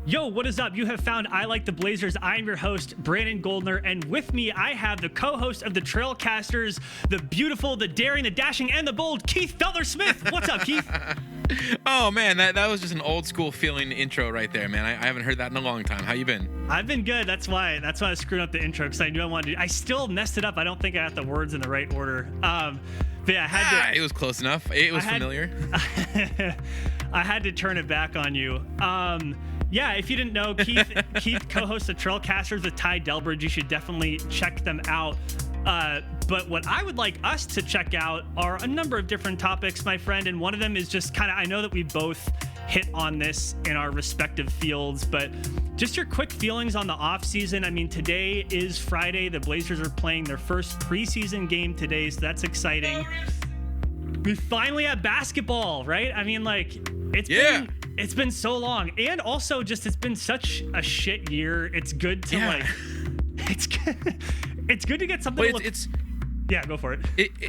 Yo, what is up? You have found I Like the Blazers. I'm your host, Brandon Goldner, and with me, I have the co-host of the Trailcasters, the beautiful, the daring, the dashing, and the bold, Keith Feltner-Smith. What's up, Keith? Oh, man, that was just an old school feeling intro right there, man. I haven't heard that in a long time. How you been? I've been good. That's why I screwed up the intro, because I knew I wanted to. I still messed it up. I don't think I got the words in the right order. But yeah, I had to. It was close enough. It was familiar. I had to turn it back on you. Yeah, if you didn't know, Keith co-hosts the Trailcasters with Ty Delbridge. You should definitely check them out. But what I would like us to check out are a number of different topics, my friend. And one of them is just kind of, I know that we both hit on this in our respective fields, but just your quick feelings on the offseason. I mean, today is Friday. The Blazers are playing their first preseason game today, so that's exciting. We finally have basketball, right? I mean, like, it's been so long, and also just it's been such a shit year. It's good to it's good to get something. Yeah, go for it.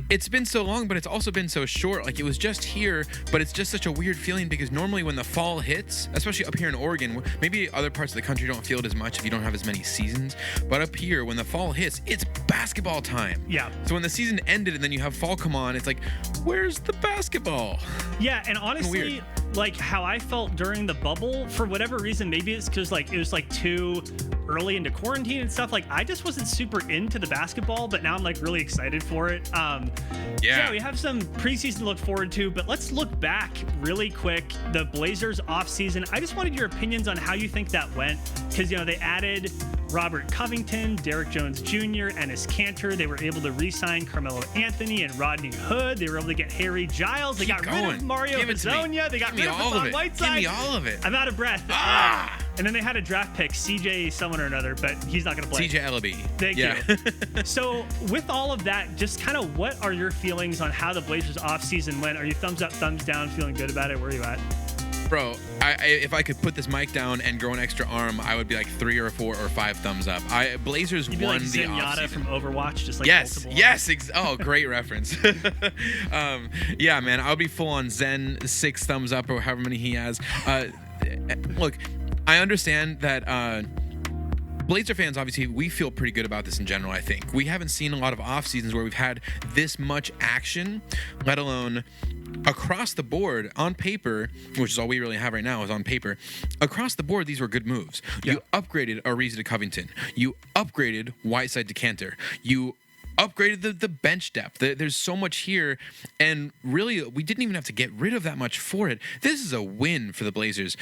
It's been so long, but it's also been so short. Like, it was just here, but it's just such a weird feeling because normally when the fall hits, especially up here in Oregon, maybe other parts of the country don't feel it as much if you don't have as many seasons, but up here, when the fall hits, it's basketball time. Yeah. So when the season ended and then you have fall come on, it's like, where's the basketball? Yeah, and honestly, like how I felt during the bubble, for whatever reason, maybe it's because like it was like too early into quarantine and stuff. Like, I just wasn't super into the basketball, but now I'm like really excited for it. So we have some preseason to look forward to, but let's look back really quick. The Blazers offseason. I just wanted your opinions on how you think that went, because, you know, they added Robert Covington, Derek Jones Jr., Enes Kanter. They were able to re-sign Carmelo Anthony and Rodney Hood. They were able to get Harry Giles. They got rid of Mario Hezonja. They got rid of Hassan Whiteside. Give me all of it. I'm out of breath. And then they had a draft pick, CJ someone or another, but he's not going to play. CJ Ellaby. Thank you. So with all of that, just kind of what are your feelings on how the Blazers offseason went? Are you thumbs up, thumbs down, feeling good about it? Where are you at? Bro, if I could put this mic down and grow an extra arm, I would be like 3 or 4 or 5 thumbs up. Blazers You'd be won like the Zenyatta offseason. from Overwatch, just like Yes. Great reference. Yeah, man, I'll be full on Zen 6 thumbs up or however many he has. Look, I understand that Blazer fans, obviously, we feel pretty good about this in general, I think. We haven't seen a lot of off seasons where we've had this much action, let alone across the board on paper, which is all we really have right now is on paper. Across the board, these were good moves. Yeah. You upgraded Ariza to Covington. You upgraded Whiteside to Kanter. You upgraded the bench depth. There's so much here, and really, we didn't even have to get rid of that much for it. This is a win for the Blazers.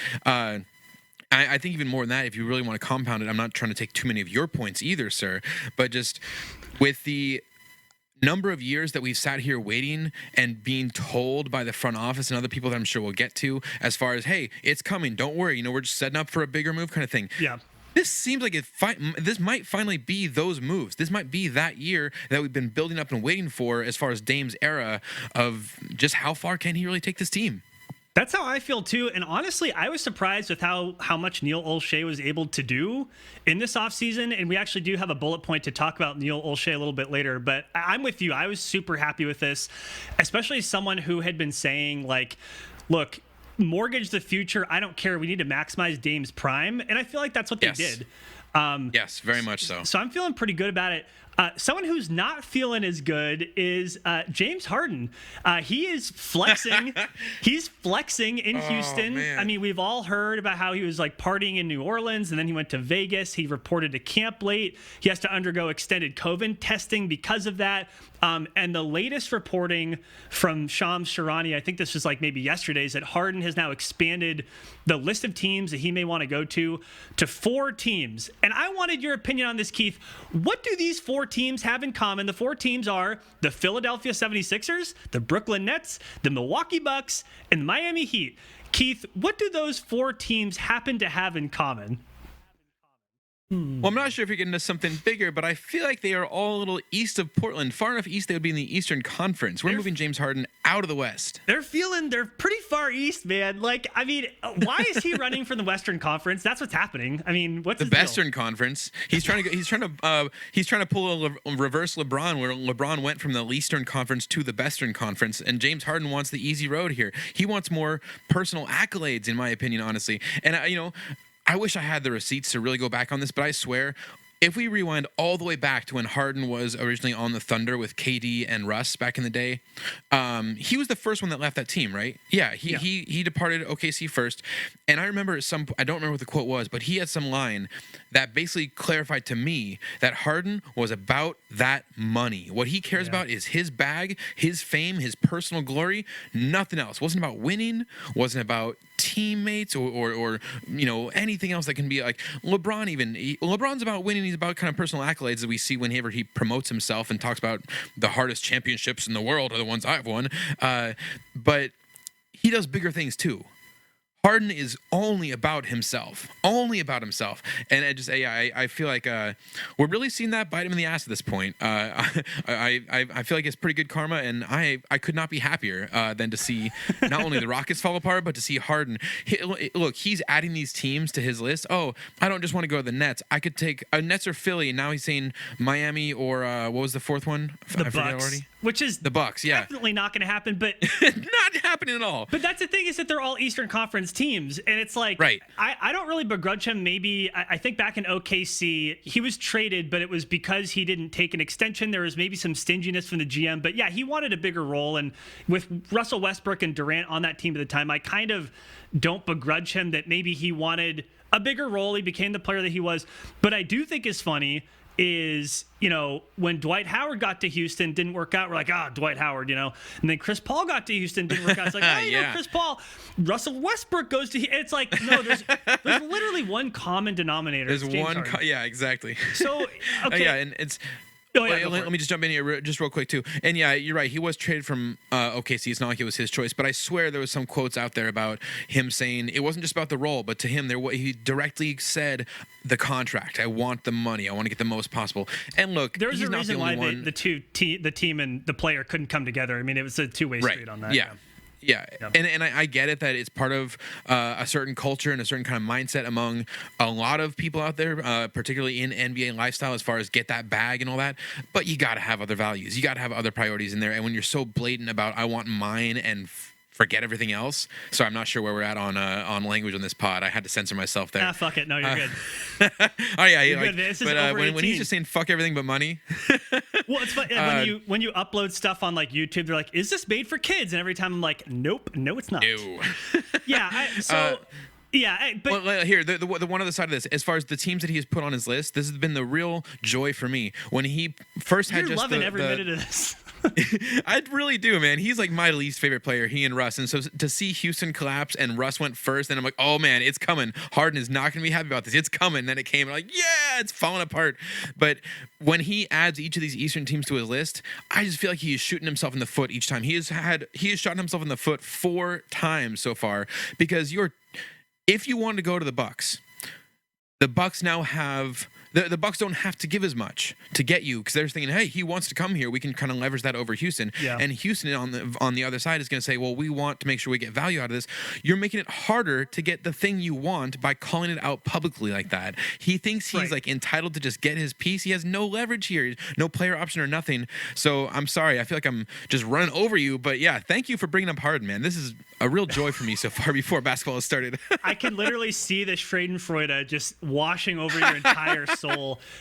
I think even more than that, if you really want to compound it, I'm not trying to take too many of your points either, sir, but just with the number of years that we've sat here waiting and being told by the front office and other people that I'm sure we'll get to as far as, hey, it's coming, don't worry, we're just setting up for a bigger move kind of thing. Yeah. This seems like this might finally be those moves. This might be that year that we've been building up and waiting for as far as Dame's era of just how far can he really take this team. That's how I feel too, and honestly, I was surprised with how much Neil Olshey was able to do in this offseason, and we actually do have a bullet point to talk about Neil Olshey a little bit later, but I'm with you. I was super happy with this, especially as someone who had been saying, like, look, mortgage the future, I don't care, we need to maximize Dame's prime, and I feel like that's what they did. Yes, very much so. So I'm feeling pretty good about it. Someone who's not feeling as good is James Harden. He is flexing. He's flexing in Houston. Man. I mean, we've all heard about how he was like partying in New Orleans, and then he went to Vegas. He reported to camp late. He has to undergo extended COVID testing because of that. And the latest reporting from Shams Charania, I think this was like maybe yesterday, is that Harden has now expanded the list of teams that he may want to go to 4 teams. And I wanted your opinion on this, Keith. What do these 4 teams have in common? The 4 teams are the Philadelphia 76ers, the Brooklyn Nets, the Milwaukee Bucks, and the Miami Heat. Keith, what do those 4 teams happen to have in common? Well, I'm not sure if you're getting to something bigger, but I feel like they are all a little east of Portland. Far enough east, they would be in the Eastern Conference. We're moving James Harden out of the West. They're pretty far east, man. Like, I mean, why is he running from the Western Conference? That's what's happening. I mean, what's his Western Conference? He's trying to pull a reverse LeBron, where LeBron went from the Eastern Conference to the Western Conference, and James Harden wants the easy road here. He wants more personal accolades, in my opinion, honestly. And I wish I had the receipts to really go back on this, but I swear, if we rewind all the way back to when Harden was originally on the Thunder with KD and Russ back in the day, he was the first one that left that team, right? Yeah, he departed OKC first, and I remember I don't remember what the quote was, but he had some line that basically clarified to me that Harden was about that money. What he cares about is his bag, his fame, his personal glory, nothing else. Wasn't about winning, wasn't about teammates or anything else that can be like LeBron. LeBron's about winning. He's about kind of personal accolades that we see whenever he promotes himself and talks about the hardest championships in the world are the ones I've won. But he does bigger things too. Harden is only about himself, and I feel like we're really seeing that bite him in the ass at this point. I feel like it's pretty good karma, and I could not be happier than to see not only the Rockets fall apart, but to see Harden. Look, he's adding these teams to his list. Oh, I don't just want to go to the Nets. I could take a Nets or Philly, and now he's saying Miami or what was the fourth one? The Bucks. Which is the Bucks, yeah, definitely not going to happen. But not happening at all. But that's the thing, is that they're all Eastern Conference teams, and it's like, right. I don't really begrudge him. Maybe I think back in OKC, he was traded, but it was because he didn't take an extension. There was maybe some stinginess from the GM, but yeah, he wanted a bigger role. And with Russell Westbrook and Durant on that team at the time, I kind of don't begrudge him that maybe he wanted a bigger role. He became the player that he was. But I do think is funny is, when Dwight Howard got to Houston, didn't work out. We're like, Dwight Howard, and then Chris Paul got to Houston, didn't work out. It's like, Chris Paul. Russell Westbrook goes to, it's like, no, there's literally one common denominator. There's one, exactly. So, okay. And it's, let me just jump in here just real quick too. And yeah, you're right. He was traded from OKC. It's not like it was his choice, but I swear there was some quotes out there about him saying it wasn't just about the role, but to him he directly said the contract. I want the money. I want to get the most possible. And look, there's a reason why the team and the player couldn't come together. I mean, it was a two-way street on that. Yeah. Yeah, yep. And I get it that it's part of a certain culture and a certain kind of mindset among a lot of people out there, particularly in NBA lifestyle, as far as get that bag and all that. But you got to have other values. You got to have other priorities in there. And when you're so blatant about I want mine and forget everything else. So I'm not sure where we're at on language on this pod. I had to censor myself there. Fuck it. No, you're good. Oh yeah, you're good, man. But when he's just saying fuck everything but money. Well, it's funny when you upload stuff on like YouTube, they're like, "Is this made for kids?" And every time I'm like, "Nope, no, it's not." No. Yeah. But well, here, the one other side of this, as far as the teams that he has put on his list, this has been the real joy for me. When he first had you're loving every minute of this. I really do, man. He's like my least favorite player, he and Russ. And so to see Houston collapse and Russ went first, and I'm like, oh man, it's coming. Harden is not going to be happy about this. It's coming. And then it came, and I'm like, yeah, it's falling apart. But when he adds each of these Eastern teams to his list, I just feel like he is shooting himself in the foot each time. He has shot himself in the foot 4 times so far, because if you want to go to the Bucks now have. The Bucks don't have to give as much to get you, because they're thinking, hey, he wants to come here. We can kind of leverage that over Houston. Yeah. And Houston on the other side is going to say, well, we want to make sure we get value out of this. You're making it harder to get the thing you want by calling it out publicly like that. He thinks he's like entitled to just get his piece. He has no leverage here, no player option or nothing. So I'm sorry. I feel like I'm just running over you. But yeah, thank you for bringing up Harden, man. This is a real joy for me so far before basketball has started. I can literally see the Schadenfreude just washing over your entire soul.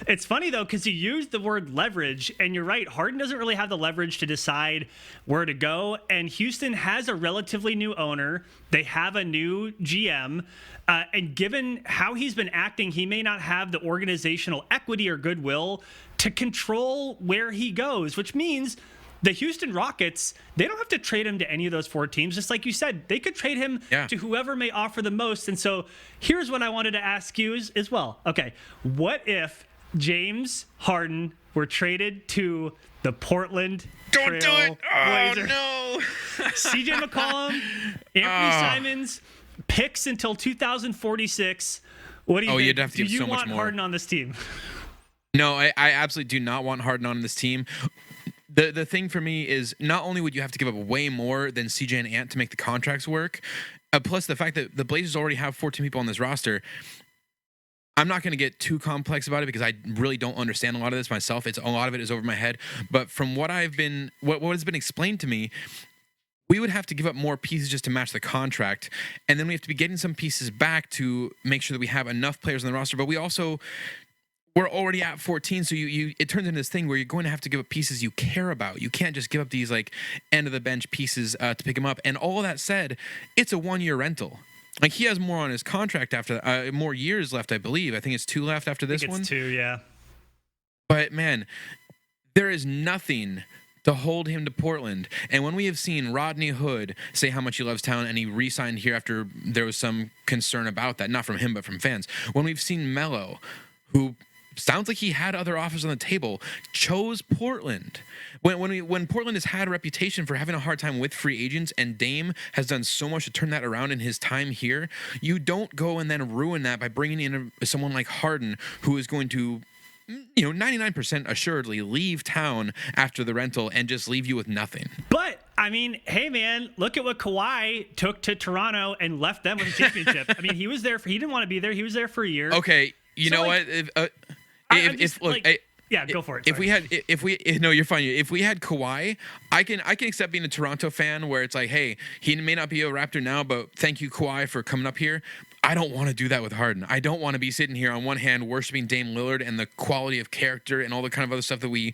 It's funny though, because you used the word leverage, and you're right. Harden doesn't really have the leverage to decide where to go, and Houston has a relatively new owner. They have a new GM, and given how he's been acting, he may not have the organizational equity or goodwill to control where he goes, which means the Houston Rockets, they don't have to trade him to any of those 4 teams. Just like you said, they could trade him to whoever may offer the most. And so here's what I wanted to ask you as well. Okay, what if James Harden were traded to the Portland Don't do it! Oh, Blazers? no! CJ McCollum, Anthony Simons, picks until 2046. What do you think? You'd have to give do you so much want more. Harden on this team? No, I absolutely do not want Harden on this team. The thing for me is, not only would you have to give up way more than CJ and Ant to make the contracts work, plus the fact that the Blazers already have 14 people on this roster. I'm not going to get too complex about it, because I really don't understand a lot of this myself. A lot of it is over my head. But from what has been explained to me, we would have to give up more pieces just to match the contract, and then we have to be getting some pieces back to make sure that we have enough players on the roster. But we're already at 14, so it turns into this thing where you're going to have to give up pieces you care about. You can't just give up these like end of the bench pieces to pick them up. And all of that said, it's a 1-year rental. Like, he has more on his contract after more years left, I believe. I think it's 2 left after this one. It's 2, yeah. But man, there is nothing to hold him to Portland. And when we have seen Rodney Hood say how much he loves town, and he re-signed here after there was some concern about that, not from him but from fans. When we've seen Melo, who sounds like he had other offers on the table, chose Portland. When Portland has had a reputation for having a hard time with free agents, and Dame has done so much to turn that around in his time here, you don't go and then ruin that by bringing in someone like Harden, who is going to 99% assuredly leave town after the rental and just leave you with nothing. But I mean, hey man, look at what Kawhi took to Toronto and left them with a championship. I mean, he was there. He didn't want to be there. He was there for a year. Okay, you know what? Yeah, go for it. Sorry. No, you're fine. If we had Kawhi, I can accept being a Toronto fan where it's like, hey, he may not be a Raptor now, but thank you, Kawhi, for coming up here. I don't want to do that with Harden. I don't want to be sitting here on one hand worshiping Dame Lillard and the quality of character and all the kind of other stuff that we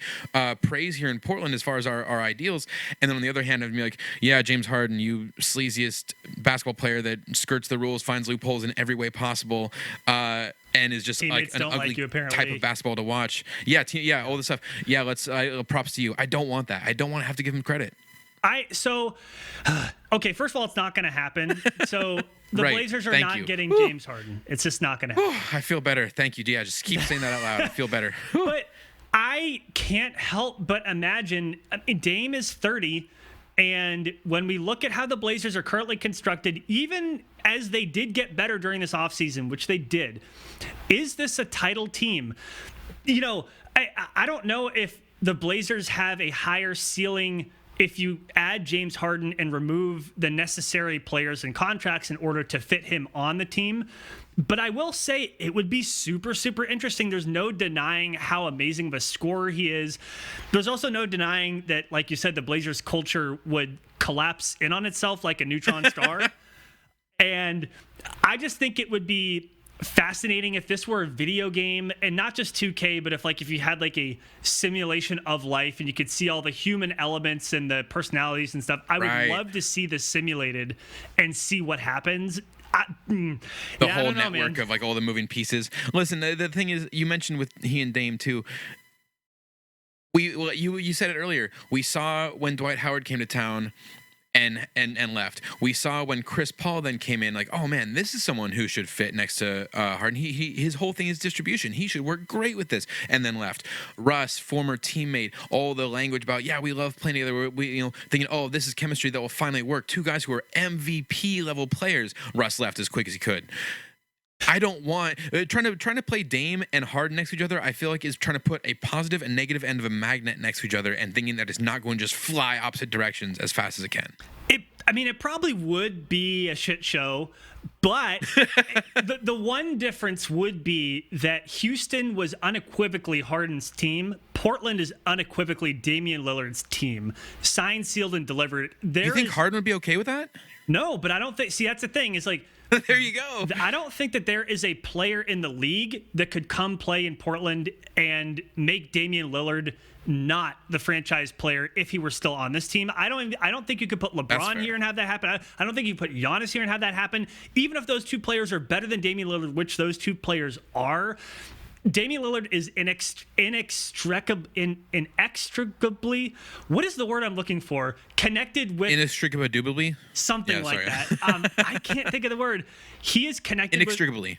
praise here in Portland as far as our ideals. And then on the other hand, I'd be like, yeah, James Harden, you sleaziest basketball player that skirts the rules, finds loopholes in every way possible, and is just Teammates like an ugly type of basketball to watch. Yeah, all this stuff. Yeah, props to you. I don't want that. I don't want to have to give him credit. Okay, first of all, it's not going to happen. So the Right. Blazers are Thank not you. getting James Harden. It's just not going to happen. I feel better. Thank you. Yeah, just keep saying that out loud. I feel better. But I can't help but imagine, I mean, Dame is 30, and when we look at how the Blazers are currently constructed, even as they did get better during this offseason, which they did, is this a title team? I don't know if the Blazers have a higher ceiling if you add James Harden and remove the necessary players and contracts in order to fit him on the team. But I will say it would be super, super interesting. There's no denying how amazing of a scorer he is. There's also no denying that, like you said, the Blazers culture would collapse in on itself like a neutron star. And I just think it would be fascinating if this were a video game, and not just 2K, but if you had like a simulation of life and you could see all the human elements and the personalities and stuff. I would love to see this simulated and see what happens. The whole network of like all the moving pieces. Listen, the thing is, you mentioned with he and Dame too. You said it earlier. We saw when Dwight Howard came to town and left. We saw when Chris Paul then came in, like, oh man, this is someone who should fit next to Harden. His whole thing is distribution. He should work great with this, and then left. Russ, former teammate, all the language about, yeah, we love playing together. We thinking, oh, this is chemistry that will finally work. 2 guys who are MVP level players. Russ left as quick as he could. I don't want trying to play Dame and Harden next to each other. I feel like is trying to put a positive and negative end of a magnet next to each other and thinking that it's not going to just fly opposite directions as fast as it can. It probably would be a shit show, but the one difference would be that Houston was unequivocally Harden's team. Portland is unequivocally Damian Lillard's team. Signed, sealed, and delivered. You think Harden would be okay with that? No, but I don't think. See, that's the thing. Is like. There you go. I don't think that there is a player in the league that could come play in Portland and make Damian Lillard not the franchise player if he were still on this team. I don't think you could put LeBron here and have that happen. I don't think you could put Giannis here and have that happen. Even if those 2 players are better than Damian Lillard, which those 2 players are, Damian Lillard is inextricably, what is the word I'm looking for? Connected with inextricably something like that. I can't think of the word. He is connected inextricably.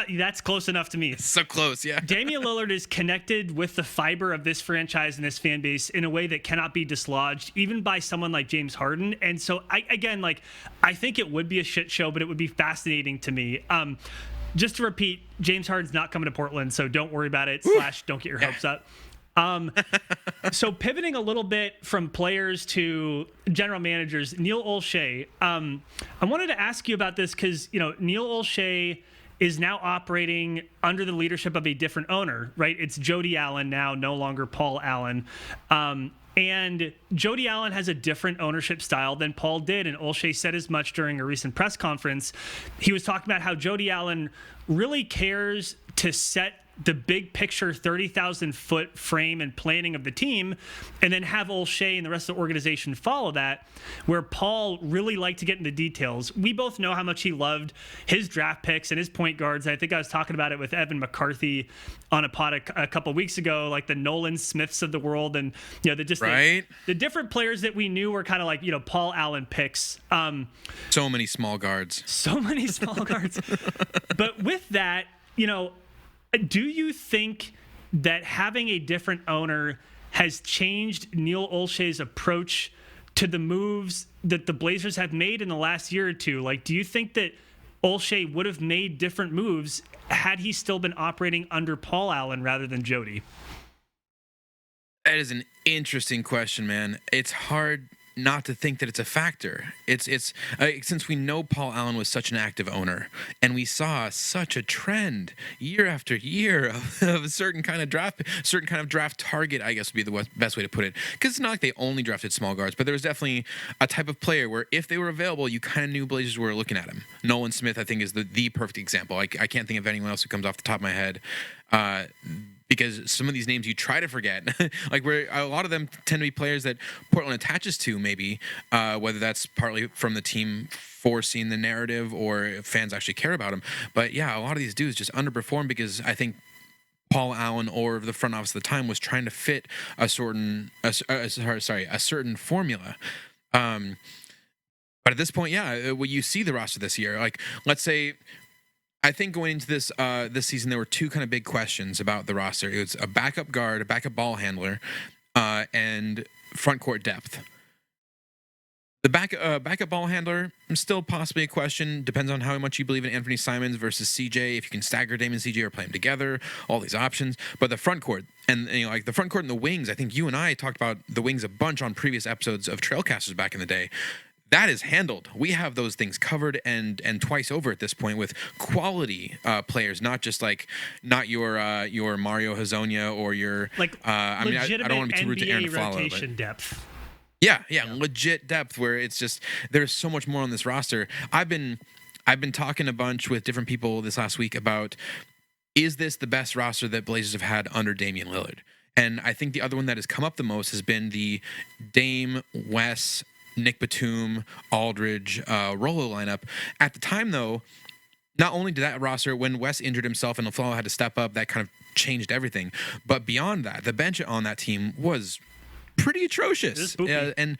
That's close enough to me. So close, yeah. Damian Lillard is connected with the fiber of this franchise and this fan base in a way that cannot be dislodged, even by someone like James Harden. And so, I think it would be a shit show, but it would be fascinating to me. Just to repeat, James Harden's not coming to Portland, so don't worry about it. / don't get your hopes up. So pivoting a little bit from players to general managers, Neil Olshey. I wanted to ask you about this because, Neil Olshey is now operating under the leadership of a different owner, right? It's Jody Allen now, no longer Paul Allen. And Jody Allen has a different ownership style than Paul did. And Olshey said as much during a recent press conference. He was talking about how Jody Allen really cares to set the big picture 30,000 foot frame and planning of the team, and then have Olshey and the rest of the organization follow that, where Paul really liked to get into details. We both know how much he loved his draft picks and his point guards. I think I was talking about it with Evan McCarthy on a pod a couple weeks ago, like the Nolan Smiths of the world, and the different players that we knew were kind of like Paul Allen picks. So many small guards. But with that, do you think that having a different owner has changed Neil Olshey's approach to the moves that the Blazers have made in the last year or two? Like, do you think that Olshey would have made different moves had he still been operating under Paul Allen rather than Jody? That is an interesting question, man. It's hard not to think that it's a factor. It's since we know Paul Allen was such an active owner, and we saw such a trend year after year of a certain kind of draft target, I guess would be the best way to put it. Because it's not like they only drafted small guards, but there was definitely a type of player where if they were available, you kind of knew Blazers were looking at him. Nolan Smith, I think, is the perfect example. I can't think of anyone else who comes off the top of my head. Because some of these names you try to forget, like where a lot of them tend to be players that Portland attaches to, maybe, whether that's partly from the team forcing the narrative or fans actually care about them. But yeah, a lot of these dudes just underperform because I think Paul Allen or the front office at the time was trying to fit a certain formula. But at this point, yeah, when you see the roster this year, like let's say, I think going into this season, there were two kind of big questions about the roster. It was a backup guard, a backup ball handler, and front court depth. The backup ball handler still possibly a question. Depends on how much you believe in Anthony Simons versus CJ. If you can stagger Dame and CJ or play them together, all these options. But the front court and like the front court and the wings. I think you and I talked about the wings a bunch on previous episodes of Trailcasters back in the day. That is handled. We have those things covered and twice over at this point with quality players, not just not your Mario Hazonia or your I don't want to be too rude to Aaron to follow. Rotation depth. Yeah, legit depth where it's just there's so much more on this roster. I've been talking a bunch with different people this last week about, is this the best roster that Blazers have had under Damian Lillard? And I think the other one that has come up the most has been the Dame, Wes, Nick Batum, Aldridge, Rolo lineup. At the time, though, not only did that roster, when Wes injured himself and LaFleur had to step up, that kind of changed everything. But beyond that, the bench on that team was pretty atrocious. And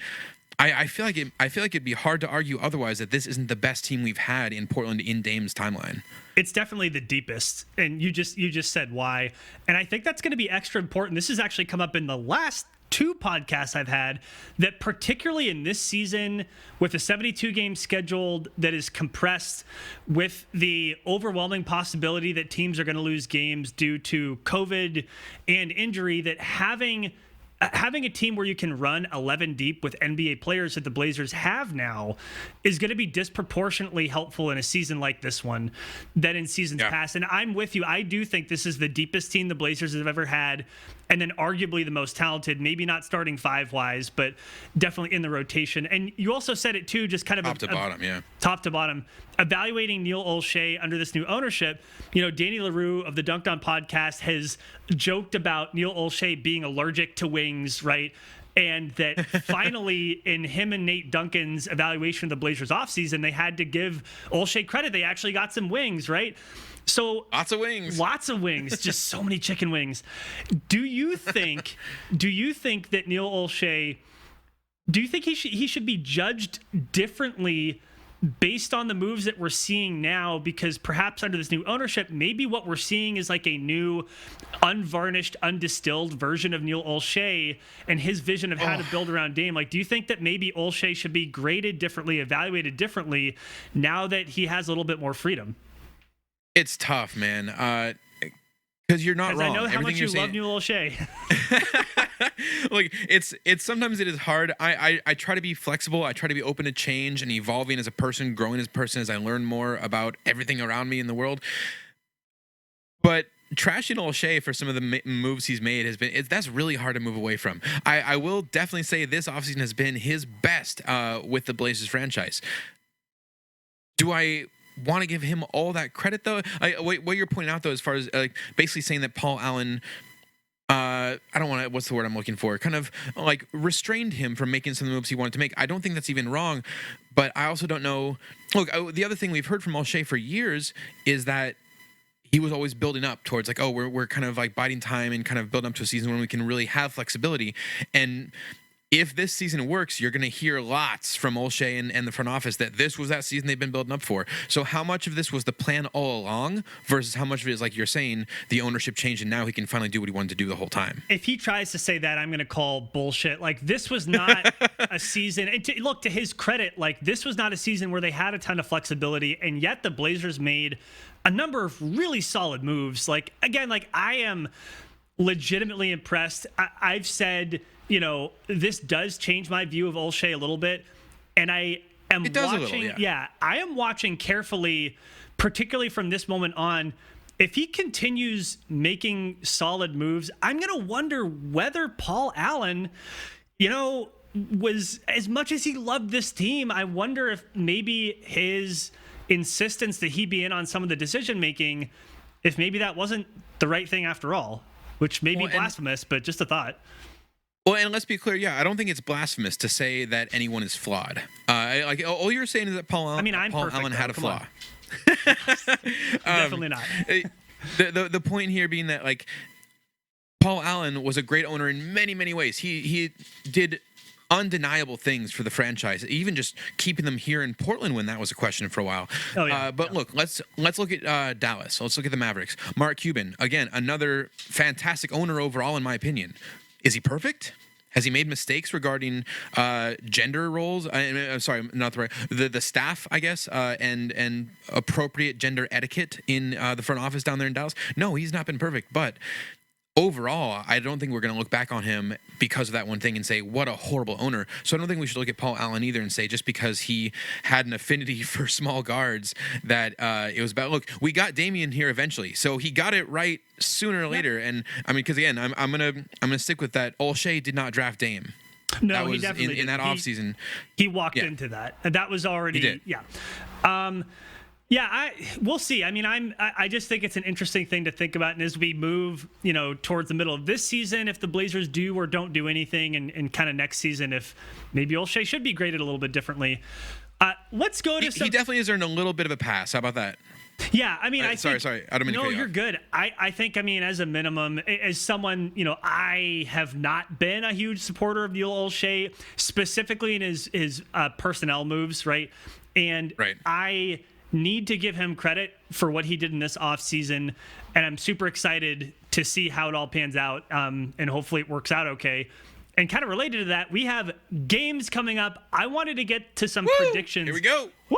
I feel like it'd be hard to argue otherwise that this isn't the best team we've had in Portland in Dame's timeline. It's definitely the deepest, and you just said why. And I think that's going to be extra important. This has actually come up in the last two podcasts I've had, that particularly in this season with a 72 game scheduled that is compressed, with the overwhelming possibility that teams are going to lose games due to COVID and injury, that having a team where you can run 11 deep with NBA players that the Blazers have now is going to be disproportionately helpful in a season like this one than in seasons past. And I'm with you. I do think this is the deepest team the Blazers have ever had, and then arguably the most talented, maybe not starting five-wise, but definitely in the rotation. And you also said it too, just kind of top to bottom, evaluating Neil Olshey under this new ownership. Danny LaRue of the Dunked On podcast has joked about Neil Olshey being allergic to wings, right? And that finally, in him and Nate Duncan's evaluation of the Blazers offseason, they had to give Olshey credit. They actually got some wings, right? So lots of wings, just so many chicken wings. Do you think that Neil Olshey, do you think he should be judged differently based on the moves that we're seeing now? Because perhaps under this new ownership, maybe what we're seeing is like a new unvarnished, undistilled version of Neil Olshey and his vision of how to build around Dame. Like, do you think that maybe Olshey should be graded differently, evaluated differently now that he has a little bit more freedom? It's tough, man. Because you're not wrong. I know how much you love Neil Olshey. Like it's sometimes it is hard. I try to be flexible. I try to be open to change and evolving as a person, growing as a person as I learn more about everything around me in the world. But trashing Olshey for some of the moves he's made that's really hard to move away from. I will definitely say this offseason has been his best with the Blazers franchise. Do I want to give him all that credit though? What you're pointing out though, as far as basically saying that Paul Allen, I don't want to, what's the word I'm looking for? Kind of like restrained him from making some of the moves he wanted to make. I don't think that's even wrong, but I also don't know. Look, the other thing we've heard from Olshey for years is that he was always building up towards like, oh, we're kind of like biding time and kind of building up to a season when we can really have flexibility. And if this season works, you're going to hear lots from Olshey and the front office that this was that season they've been building up for. So how much of this was the plan all along versus how much of it is, like you're saying, the ownership changed and now he can finally do what he wanted to do the whole time? If he tries to say that, I'm going to call bullshit. Like, this was not a season. And look, to his credit, like, this was not a season where they had a ton of flexibility, and yet the Blazers made a number of really solid moves. Like, again, like, I am legitimately impressed. I've said, you know, this does change my view of Olshey a little bit, and I am watching. I am watching carefully, particularly from this moment on. If he continues making solid moves, I'm gonna wonder whether Paul Allen, you know, was, as much as he loved this team, I wonder if maybe his insistence that he be in on some of the decision making, if maybe that wasn't the right thing after all, which may be blasphemous, but just a thought. Well, and let's be clear, I don't think it's blasphemous to say that anyone is flawed. Like all you're saying is that Paul Allen had a flaw. Definitely not. The point here being that, like, Paul Allen was a great owner in many, many ways. He did undeniable things for the franchise, even just keeping them here in Portland when that was a question for a while. Look, let's look at Dallas. Let's look at the Mavericks. Mark Cuban, again, another fantastic owner overall, in my opinion. Is he perfect? Has he made mistakes regarding gender roles? I'm sorry, not the right. The staff, I guess, and appropriate gender etiquette in the front office down there in Dallas? No, he's not been perfect. But overall, I don't think we're going to look back on him because of that one thing and say, what a horrible owner. So I don't think we should look at Paul Allen either and say just because he had an affinity for small guards that it was bad. Look, we got Damian here eventually, so he got it right sooner or later. And I mean, because again, I'm gonna stick with that. Olshey did not draft Dame. No, that was he definitely in that offseason. He walked into that, and that was already we'll see. I mean, I just think it's an interesting thing to think about. And as we move, you know, towards the middle of this season, if the Blazers do or don't do anything, and kind of next season, if maybe Olshey should be graded a little bit differently. Let's go to he definitely has earned a little bit of a pass. How about that? Yeah, I mean, sorry. I don't mean to cut you you're off. Good. I think, I mean, as a minimum, as someone, you know, I have not been a huge supporter of Neil Olshey, specifically in his personnel moves, right? And I need to give him credit for what he did in this offseason, and I'm super excited to see how it all pans out, and hopefully it works out okay. And kind of related to that, we have games coming up. I wanted to get to some predictions. Here we go. Woo!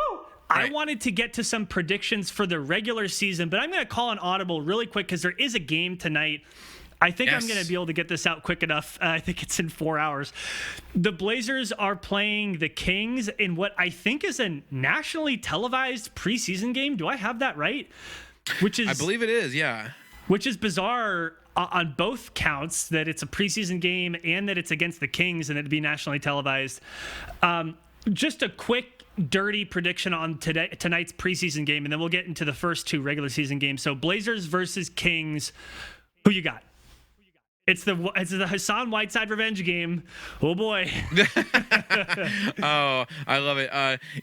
I wanted to get to some predictions for the regular season, but I'm going to call an audible really quick because there is a game tonight. I think I'm going to be able to get this out quick enough. I think it's in 4 hours. The Blazers are playing the Kings in what I think is a nationally televised preseason game. Do I have that right? I believe it is, yeah. Which is bizarre on both counts, that it's a preseason game and that it's against the Kings and it'd be nationally televised. Just a quick, dirty prediction on tonight's preseason game, and then we'll get into the first two regular season games. So Blazers versus Kings. Who you got? It's the Hassan Whiteside revenge game. Oh boy. Oh, I love it.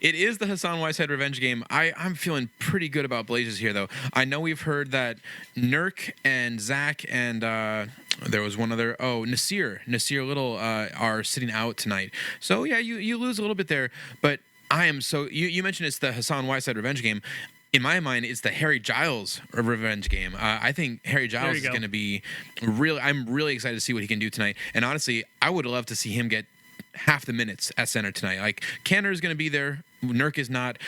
It is the Hassan Whiteside revenge game. I'm feeling pretty good about Blazers here, though. I know we've heard that Nurk and Zach and there was one other. Oh, Nasir Little are sitting out tonight. So yeah, you lose a little bit there, but I am so. You mentioned it's the Hassan Whiteside revenge game. In my mind, it's the Harry Giles revenge game. I think Harry Giles is going to be really. I'm really excited to see what he can do tonight. And honestly, I would love to see him get half the minutes at center tonight. Like, Kanter is going to be there. Nurk is not.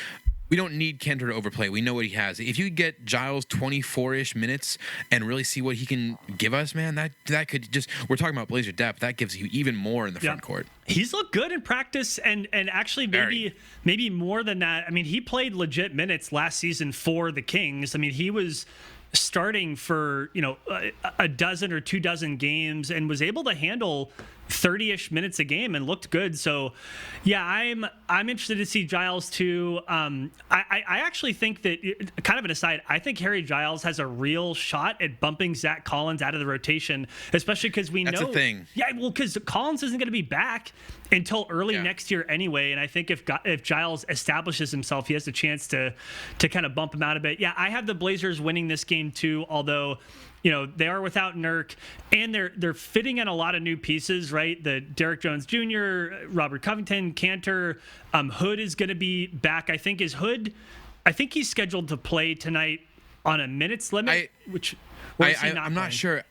We don't need Kanter to overplay. We know what he has. If you get Giles 24-ish minutes and really see what he can give us, man, that could just. We're talking about Blazer depth. That gives you even more in the front court. He's looked good in practice, and actually maybe more than that. I mean, he played legit minutes last season for the Kings. I mean, he was starting for a dozen or 24 games and was able to handle 30-ish minutes a game and looked good. So yeah, I'm interested to see Giles too. I actually think that, kind of an aside, I think Harry Giles has a real shot at bumping Zach Collins out of the rotation, especially because That's a thing. Yeah, well, because Collins isn't going to be back until early next year anyway, and I think if Giles establishes himself, he has a chance to kind of bump him out a bit. Yeah, I have the Blazers winning this game too, although they are without Nurk, and they're fitting in a lot of new pieces, right? The Derek Jones Jr., Robert Covington, Cantor, Hood is going to be back. I think he's scheduled to play tonight on a minutes limit, I'm not sure.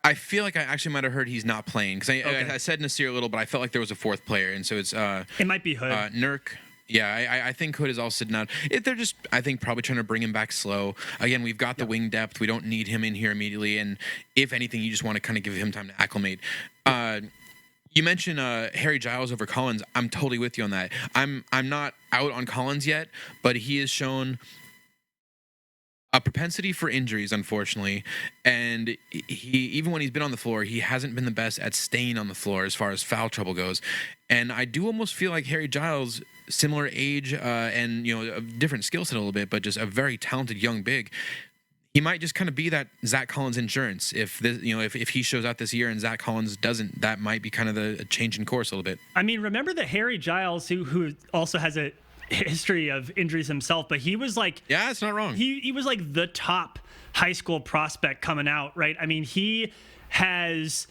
I feel like I actually might have heard he's not playing, because I said Nasir a little, but I felt like there was a fourth player, and so it's it might be Hood. Nurk. Yeah, I think Hood is all sitting out. They're just, I think, probably trying to bring him back slow. Again, we've got the wing depth. We don't need him in here immediately. And if anything, you just want to kind of give him time to acclimate. You mentioned Harry Giles over Collins. I'm totally with you on that. I'm not out on Collins yet, but he has shown a propensity for injuries, unfortunately, and he, even when he's been on the floor, he hasn't been the best at staying on the floor as far as foul trouble goes. And I do almost feel like Harry Giles, similar age and a different skill set a little bit, but just a very talented young big, he might just kind of be that Zach Collins insurance. If this, if he shows out this year and Zach Collins doesn't, that might be kind of the change in course a little bit. I mean, remember that Harry Giles, who also has a history of injuries himself, but he was like, yeah, it's not wrong. He was like the top high school prospect coming out, right? I mean, he has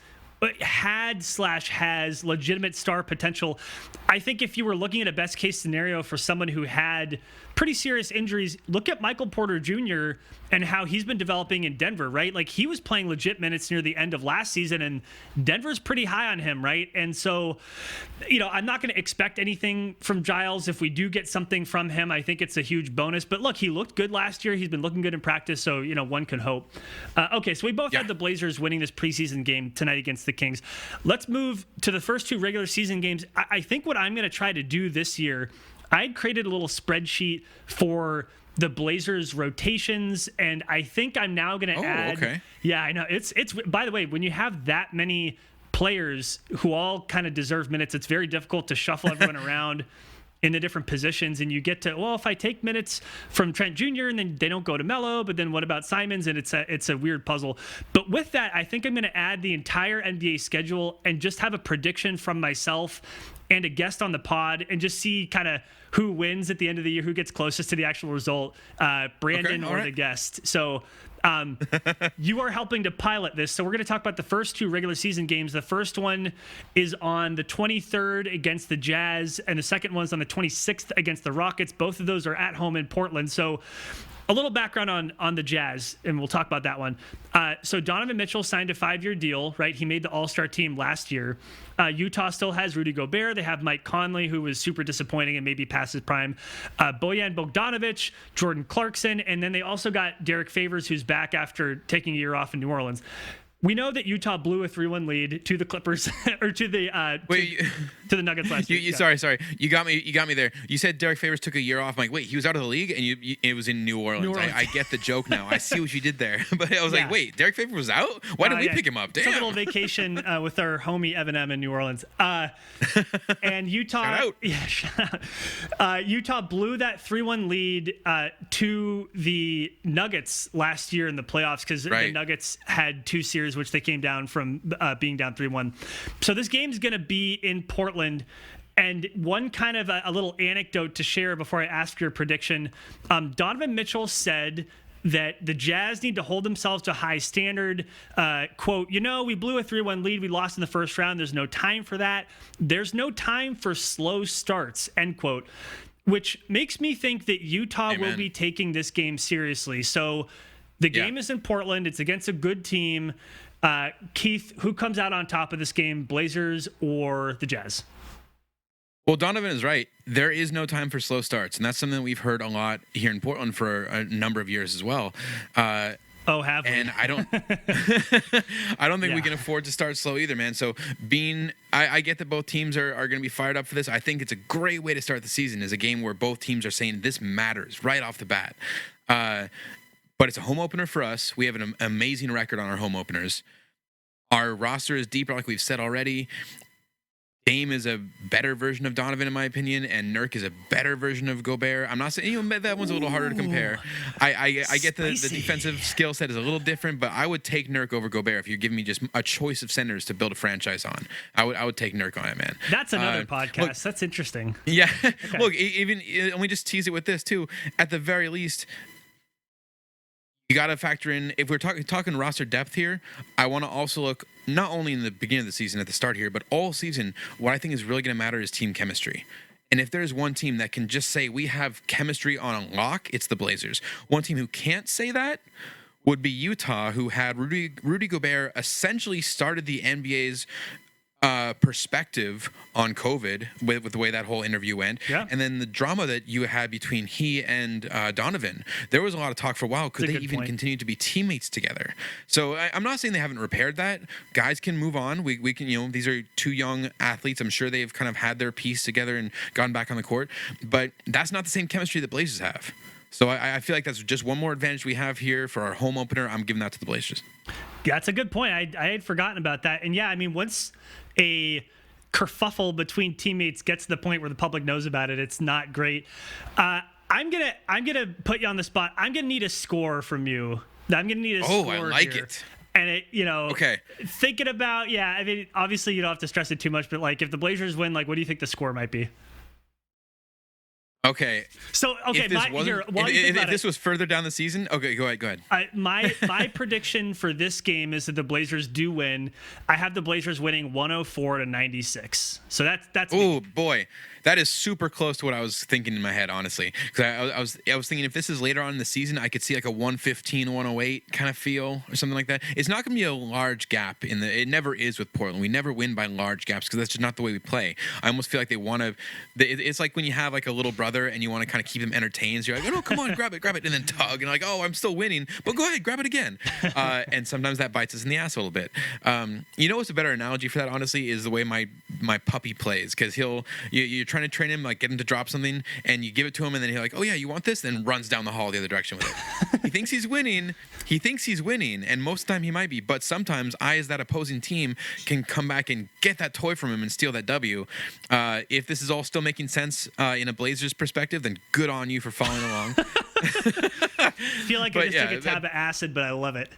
legitimate star potential. I think if you were looking at a best case scenario for someone who had pretty serious injuries, look at Michael Porter Jr. and how he's been developing in Denver, right? Like, he was playing legit minutes near the end of last season, and Denver's pretty high on him, right? And so, I'm not going to expect anything from Giles. If we do get something from him, I think it's a huge bonus. But look, he looked good last year. He's been looking good in practice, so, one can hope. Okay, so we both had the Blazers winning this preseason game tonight against the Kings. Let's move to the first two regular season games. I think what I'm going to try to do this year, I had created a little spreadsheet for the Blazers rotations, and I think I'm now going to add. Okay. Yeah, I know. It's. By the way, when you have that many players who all kind of deserve minutes, it's very difficult to shuffle everyone around in the different positions, and you get to, well, if I take minutes from Trent Jr. and then they don't go to Melo, but then what about Simons? And it's a weird puzzle. But with that, I think I'm going to add the entire NBA schedule and just have a prediction from myself and a guest on the pod, and just see kind of who wins at the end of the year, who gets closest to the actual result, Brandon or the guest. So you are helping to pilot this. So we're going to talk about the first two regular season games. The first one is on the 23rd against the Jazz, and the second one's on the 26th against the Rockets. Both of those are at home in Portland. So a little background on the Jazz, and we'll talk about that one. So Donovan Mitchell signed a 5-year deal, right? He made the All-Star team last year. Utah still has Rudy Gobert. They have Mike Conley, who was super disappointing and maybe past his prime. Bojan Bogdanovic, Jordan Clarkson, and then they also got Derek Favors, who's back after taking a year off in New Orleans. We know that Utah blew a 3-1 lead to the Clippers or to the to the Nuggets last year. Sorry. You got me there. You said Derek Favors took a year off. I'm like, wait, he was out of the league, and it was in New Orleans. I get the joke now. I see what you did there. But I was like, wait, Derek Favors was out? Why did we pick him up? Damn. Took a little vacation with our homie Evan M in New Orleans. And Utah, Utah blew that 3-1 lead to the Nuggets last year in the playoffs, because the Nuggets had two series which they came down from being down 3-1. So this game's going to be in Portland. And one kind of a little anecdote to share before I ask your prediction. Donovan Mitchell said that the Jazz need to hold themselves to a high standard. Quote, we blew a 3-1 lead. We lost in the first round. There's no time for that. There's no time for slow starts, end quote. Which makes me think that Utah will be taking this game seriously. So the game is in Portland. It's against a good team. Keith, who comes out on top of this game, Blazers or the Jazz? Well, Donovan is right. There is no time for slow starts, and that's something that we've heard a lot here in Portland for a number of years as well. Have we? And I don't think we can afford to start slow either, man. So I get that both teams are going to be fired up for this. I think it's a great way to start the season, is a game where both teams are saying this matters right off the bat. but it's a home opener for us. We have an amazing record on our home openers. Our roster is deeper, like we've said already. Dame is a better version of Donovan, in my opinion, and Nurk is a better version of Gobert. I'm not saying that one's a little harder to compare. I get the defensive skill set is a little different, but I would take Nurk over Gobert if you're giving me just a choice of centers to build a franchise on. I would take Nurk on it, man. That's another podcast. Look, that's interesting. Yeah. Okay. Look, even let me just tease it with this too. At the very least, you got to factor in, if we're talking roster depth here, I want to also look not only in the beginning of the season at the start here, but all season. What I think is really going to matter is team chemistry. And if there's one team that can just say we have chemistry on lock, it's the Blazers. One team who can't say that would be Utah, who had Rudy Gobert essentially started the NBA's perspective on COVID with the way that whole interview went. Yeah. And then the drama that you had between he and Donovan, there was a lot of talk for a while. Could they even continue to be teammates together? So I'm not saying they haven't repaired that. Guys can move on. We can, these are two young athletes. I'm sure they've kind of had their piece together and gotten back on the court, but that's not the same chemistry that Blazers have. So I feel like that's just one more advantage we have here for our home opener. I'm giving that to the Blazers. Yeah, that's a good point. I had forgotten about that. And yeah, I mean, once a kerfuffle between teammates gets to the point where the public knows about it, it's not great. I'm gonna put you on the spot. I'm gonna need a score from you. I'm gonna need a score. I like here. it. And it, okay. Thinking about, I mean, obviously you don't have to stress it too much, but like if the Blazers win, like what do you think the score might be? Okay. So if this was further down the season, okay, go ahead. My prediction for this game is that the Blazers do win. I have the Blazers winning 104-96. So that's. Oh boy, that is super close to what I was thinking in my head, honestly. Because I was thinking if this is later on in the season, I could see like a 115-108 kind of feel or something like that. It's not going to be a large gap it never is with Portland. We never win by large gaps because that's just not the way we play. I almost feel like they want to. It's like when you have like a little brother and you want to kind of keep them entertained. So you're like, oh no, come on, grab it, and then tug, and like, oh, I'm still winning, but go ahead, grab it again. And sometimes that bites us in the ass a little bit. What's a better analogy for that? Honestly, is the way my puppy plays, because you're trying to train him, like get him to drop something, and you give it to him, and then he's like, oh yeah, you want this, then runs down the hall the other direction with it. He thinks he's winning, and most of the time he might be, but sometimes I, as that opposing team, can come back and get that toy from him and steal that W. If this is all still making sense in a Blazers perspective, then good on you for following along. I feel like I just took a tab of acid, but I love it.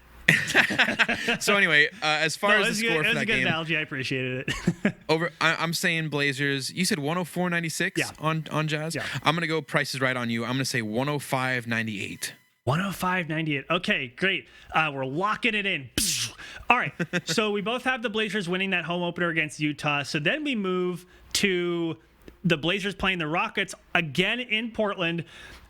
So anyway, as far as the score for that game, it was a good analogy. I appreciated it. I'm saying Blazers. You said 104-96 on Jazz. Yeah. I'm gonna go Price is Right on you. I'm gonna say 105-98. 105-98. Okay, great. We're locking it in. All right. So we both have the Blazers winning that home opener against Utah. So then we move to the Blazers playing the Rockets again in Portland.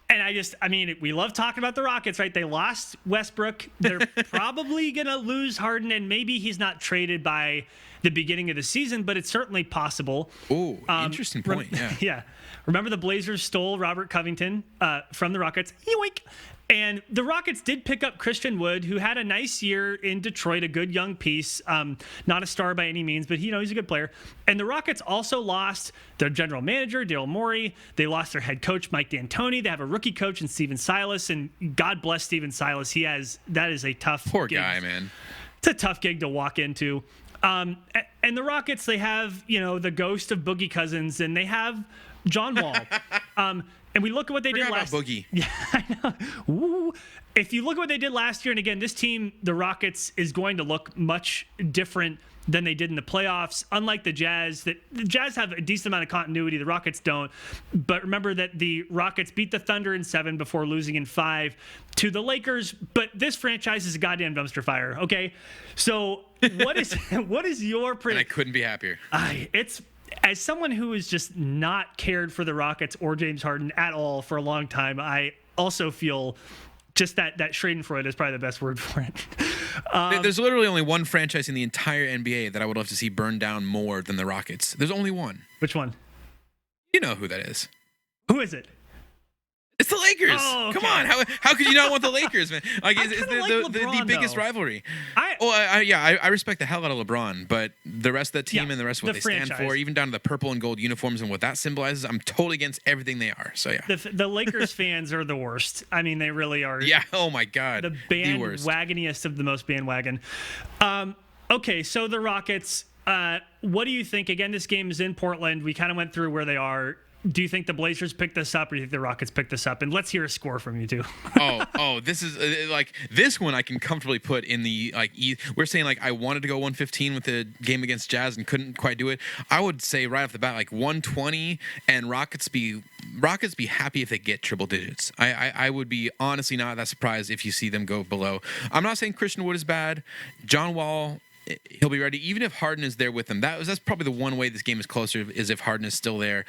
And we love talking about the Rockets, right? They lost Westbrook. They're probably going to lose Harden, and maybe he's not traded by the beginning of the season, but it's certainly possible. Oh, interesting point. Yeah. Remember the Blazers stole Robert Covington from the Rockets. Yoink. And the Rockets did pick up Christian Wood, who had a nice year in Detroit, a good young piece. Not a star by any means, but he's a good player. And the Rockets also lost their general manager, Daryl Morey. They lost their head coach, Mike D'Antoni. They have a rookie coach in Steven Silas, and God bless Steven Silas. That is a tough poor gig. guy, man. It's a tough gig to walk into. And the Rockets, they have, the ghost of Boogie Cousins, and they have John Wall. And we look at what they did last. Boogie. Yeah, I know. Ooh. If you look at what they did last year, and again, this team, the Rockets, is going to look much different than they did in the playoffs. Unlike the Jazz, the Jazz have a decent amount of continuity. The Rockets don't. But remember that the Rockets beat the Thunder in 7 before losing in 5 to the Lakers. But this franchise is a goddamn dumpster fire. Okay, so what is your prediction? And I couldn't be happier. As someone who has just not cared for the Rockets or James Harden at all for a long time, I also feel just that Schadenfreude is probably the best word for it. There's literally only one franchise in the entire NBA that I would love to see burn down more than the Rockets. There's only one. Which one? You know who that is. Who is it? It's the Lakers. Oh, okay. Come on. How could you not want the Lakers, man? Like, it's the the biggest rivalry. I respect the hell out of LeBron, but the rest of the team and the rest of what they stand for, even down to the purple and gold uniforms and what that symbolizes, I'm totally against everything they are. So yeah, the Lakers fans are the worst. I mean, they really are. Yeah. Oh my God. The bandwagoniest of the most bandwagon. Okay, so the Rockets. What do you think? Again, this game is in Portland. We kind of went through where they are. Do you think the Blazers pick this up, or do you think the Rockets pick this up? And let's hear a score from you too. This is like this one I can comfortably put in the we're saying like I wanted to go 115 with the game against Jazz and couldn't quite do it. I would say right off the bat like 120, and Rockets be happy if they get triple digits. I would be honestly not that surprised if you see them go below. I'm not saying Christian Wood is bad. John Wall, he'll be ready even if Harden is there with him. That's probably the one way this game is closer, is if Harden is still there.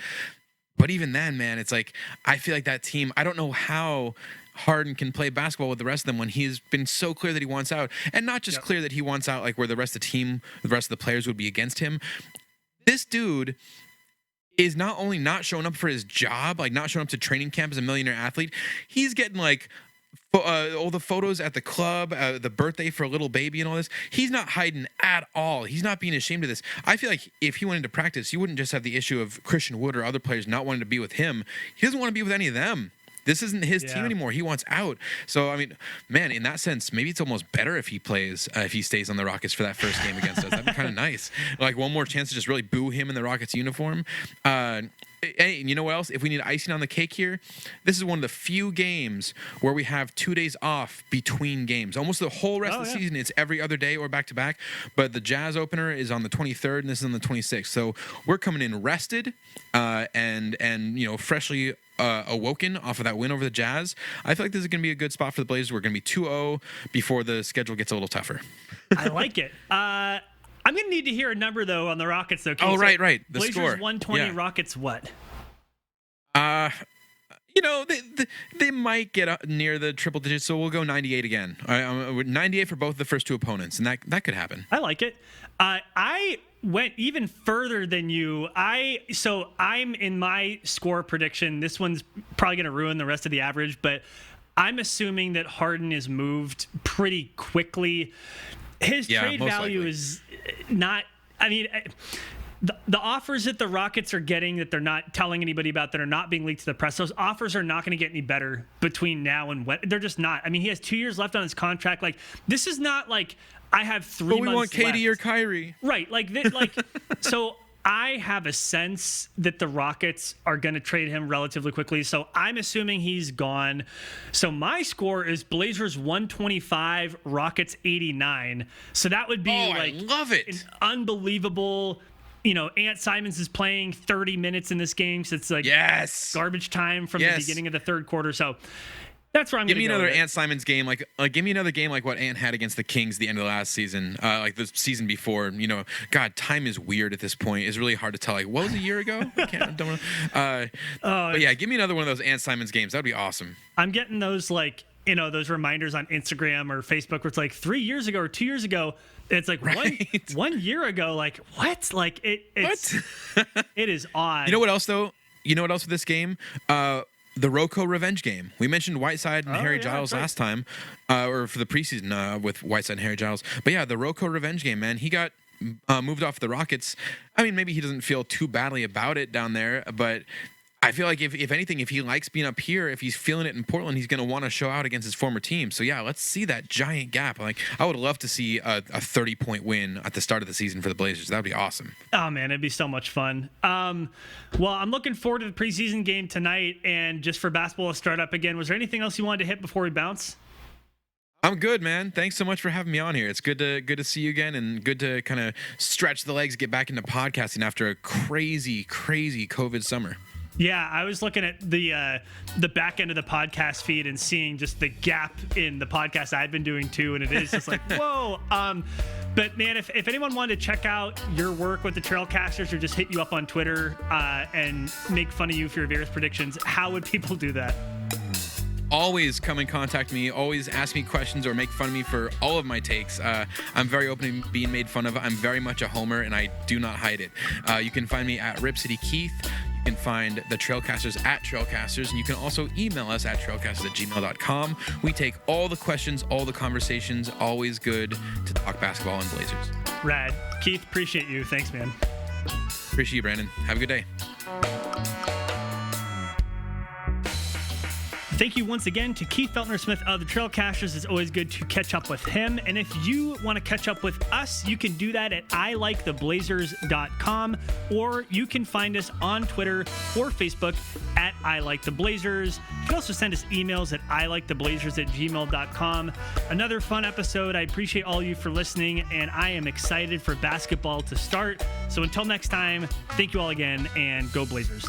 But even then, man, it's like I feel like that team, I don't know how Harden can play basketball with the rest of them when he's been so clear that he wants out. And not just clear that he wants out like where the rest of the team, the rest of the players would be against him. This dude is not only not showing up for his job, like not showing up to training camp as a millionaire athlete, he's getting like all the photos at the club, the birthday for a little baby and all this. He's not hiding at all. He's not being ashamed of this. I feel like if he went into practice, you wouldn't just have the issue of Christian Wood or other players not wanting to be with him. He doesn't want to be with any of them. This isn't his team anymore. He wants out. So, I mean, man, in that sense, maybe it's almost better if he plays, if he stays on the Rockets for that first game against us. That'd be kind of nice. Like one more chance to just really boo him in the Rockets uniform. Hey, you know what else? If we need icing on the cake here, this is one of the few games where we have 2 days off between games. Almost the whole rest of the season, it's every other day or back to back. But the Jazz opener is on the 23rd, and this is on the 26th. So we're coming in rested and freshly awoken off of that win over the Jazz. I feel like this is going to be a good spot for the Blazers. We're going to be 2-0 before the schedule gets a little tougher. I like it. I'm going to need to hear a number, though, on the Rockets, though. Oh, right. The Blazers score. 120, Rockets what? They might get near the triple digits, so we'll go 98 again. 98 for both the first two opponents, and that could happen. I like it. I went even further than you. I'm in my score prediction. This one's probably going to ruin the rest of the average, but I'm assuming that Harden is moved pretty quickly. His trade value is not. I mean, the offers that the Rockets are getting that they're not telling anybody about, that are not being leaked to the press, those offers are not going to get any better between now and when. They're just not. I mean, he has 2 years left on his contract. Like, this is not like I have 3 months left. But we want KD or Kyrie. Right. So I have a sense that the Rockets are going to trade him relatively quickly. So I'm assuming he's gone. So my score is Blazers 125, Rockets 89. So that would be I love it. An unbelievable. Ant Simons is playing 30 minutes in this game, so it's like garbage time from the beginning of the third quarter. So that's where I'm going to go. Give me another Ant Simons game, give me another game like what Ant had against the Kings the end of the last season, like the season before. God, time is weird at this point. It's really hard to tell. Like, what was a year ago? I don't know. But yeah, give me another one of those Ant Simons games. That would be awesome. I'm getting those those reminders on Instagram or Facebook where it's like 3 years ago or 2 years ago. It's like one year ago. Like, what? Like it's it is odd. You know what else though? You know what else with this game? The Rocco revenge game. We mentioned Whiteside and Harry Giles last time, or for the preseason with Whiteside and Harry Giles. But yeah, the Rocco revenge game, man. He got moved off the Rockets. I mean, maybe he doesn't feel too badly about it down there, but I feel like if anything, if he likes being up here, if he's feeling it in Portland, he's going to want to show out against his former team. So yeah, let's see that giant gap. Like, I would love to see a 30-point win at the start of the season for the Blazers. That would be awesome. Oh man, it'd be so much fun. Well, I'm looking forward to the preseason game tonight, and just for basketball to start up again. Was there anything else you wanted to hit before we bounce? I'm good, man. Thanks so much for having me on here. It's good to see you again, and good to kind of stretch the legs, get back into podcasting after a crazy COVID summer. Yeah, I was looking at the back end of the podcast feed and seeing just the gap in the podcast I'd been doing too, and it is just like, whoa. But man, if anyone wanted to check out your work with the Trailcasters or just hit you up on Twitter and make fun of you for your various predictions, how would people do that? Always come and contact me. Always ask me questions or make fun of me for all of my takes. I'm very open to being made fun of. I'm very much a homer, and I do not hide it. You can find me at Rip City Keith. You can find the Trailcasters at Trailcasters, and you can also email us at trailcasters@gmail.com. We take all the questions, all the conversations. Always good to talk basketball and Blazers. Rad. Keith, appreciate you. Thanks, man. Appreciate you, Brandon. Have a good day. Thank you once again to Keith Feltner-Smith of the Trailcasters. It's always good to catch up with him. And if you want to catch up with us, you can do that at ILiketheBlazers.com, or you can find us on Twitter or Facebook at ILiketheBlazers. You can also send us emails at ILiketheBlazers@gmail.com. Another fun episode. I appreciate all you for listening, and I am excited for basketball to start. So until next time, thank you all again, and go Blazers.